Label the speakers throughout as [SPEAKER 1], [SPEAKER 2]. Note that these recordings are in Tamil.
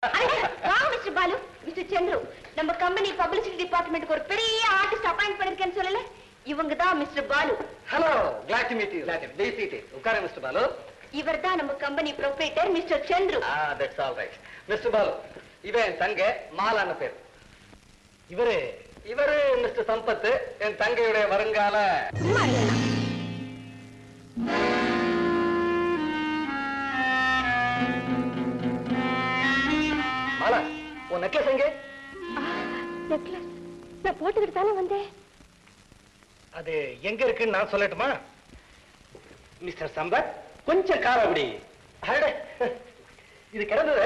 [SPEAKER 1] மிஸ்டர் பாலு, மிஸ்டர் சந்திரு, நம்ம கம்பெனி பப்ளிசிட்டி டிபார்ட்மெண்ட்டுக்கு ஒரு பெரிய ஆர்டிஸ்ட் அப்பாயிண்ட் பண்ணிருக்கேன்னு சொல்லல? இவங்க தான் mister Balu.
[SPEAKER 2] Hello, glad to meet you. Be seated. உட்காருங்க மிஸ்டர் பாலு.
[SPEAKER 1] இவர் தான் நம்ம company proprietor mister Chandru.
[SPEAKER 2] That's all right. Mister Balu, இவன் தங்க மாலான பேர். இவரு மிஸ்டர் சம்பத், என் தங்கையுடைய வருங்கால. மாலா, உன் நெக்லஸ் எங்கே?
[SPEAKER 1] நெக்லஸ் நான் போட்டுக்கிட்டு தானே வந்தேன்.
[SPEAKER 2] அது எங்க இருக்குன்னு நான் சொல்லட்டுமா? மிஸ்டர் சம்பத், கொஞ்சம் காலம் அப்படி. இது கிடந்தது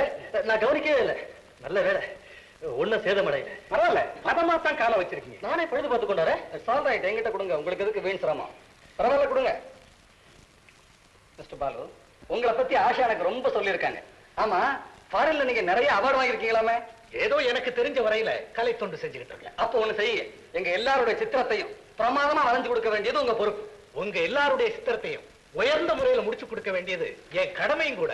[SPEAKER 2] நான் கவனிக்கவே இல்லை. நல்ல வேலை, ஒன்னும் சேதமடையில. பரவாயில்ல, பதமா தான் காலம் வச்சிருக்கீங்க. நானே பொழுது பார்த்து கொண்டாரேன். சால்ரைட், எங்கிட்ட கொடுங்க. உங்களுக்கு எதுக்கு வீண் சிரமம்? பரவாயில்ல, கொடுங்க. மிஸ்டர் பாலு, உங்களை பத்தி ஆஷா எனக்கு ரொம்ப சொல்லியிருக்காங்க. ஆமா, ஃபாரின்ல நீங்க நிறைய அவார்டு வாங்கியிருக்கீங்களாமே? ஏதோ எனக்கு தெரிஞ்ச வரையில கலை தொண்டு செஞ்சுக்கிட்டு இருக்கேன். அப்போ ஒண்ணு செய்ய, எங்க எல்லாருடைய சித்திரத்தையும் பிரமாதமா வரைஞ்சு கொடுக்க வேண்டியது உங்க பொறுப்பு. உங்க எல்லாருடைய சித்திரத்தையும் உயர்ந்த முறையில முடிச்சு கொடுக்க வேண்டியது என் கடமையும் கூட.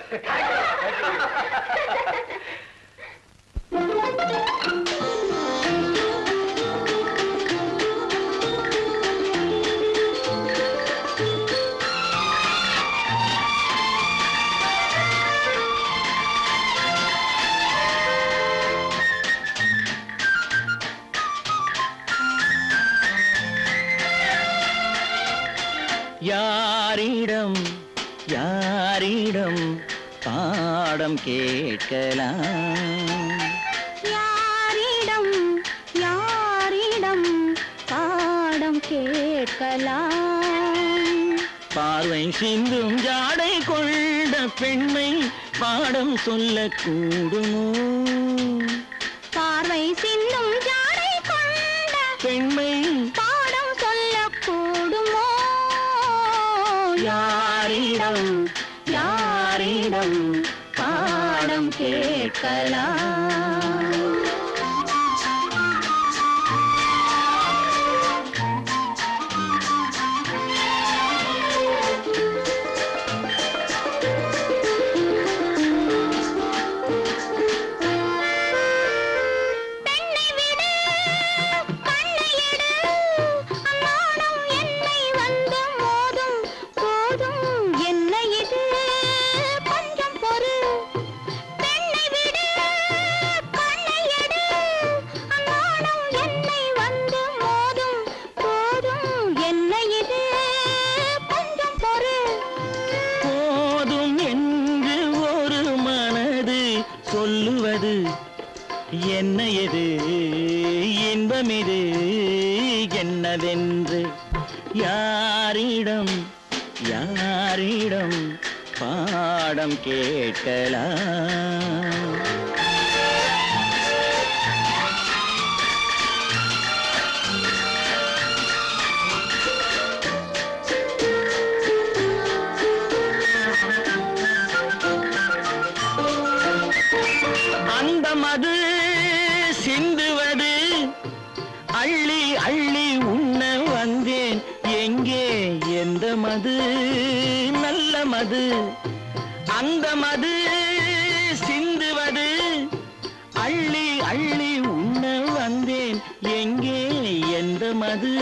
[SPEAKER 3] யாரிடம் யாரிடம் பாடம் கேட்கலாம்?
[SPEAKER 1] யாரிடம் யாரிடம் பாடம் கேட்கலாம்?
[SPEAKER 3] பார்வை சிந்தும் ஜாடை கொண்ட பெண்மை பாடம் சொல்லக்கூடுமோ?
[SPEAKER 1] பார்வை சிந்தும் ஜாடை கொண்ட
[SPEAKER 3] பெண்மை
[SPEAKER 1] பாடம் சொல்லக்கூடுமோ?
[SPEAKER 3] யாரிடம் யாரிடம் பாடம் கேட்கலாம்? என்ன எது இன்பமிது என்னவென்று யாரிடம் யாரிடம் பாடம் கேட்கலாம்? அந்த மது சிந்துவது அள்ளி அள்ளி உண்ண வந்தேன். எங்கே எந்த மது நல்ல மது? அந்த மது சிந்துவது அள்ளி அள்ளி உண்ண வந்தேன். எங்கே எந்த மது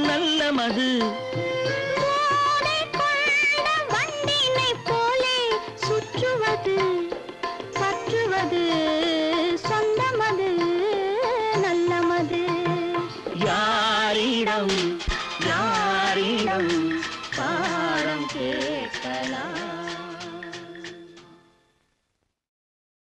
[SPEAKER 3] நல்ல மது?
[SPEAKER 1] சொந்தமது நல்லமது.
[SPEAKER 3] யாரிடம் யாரிடம் பாடம் கேட்கலாம்?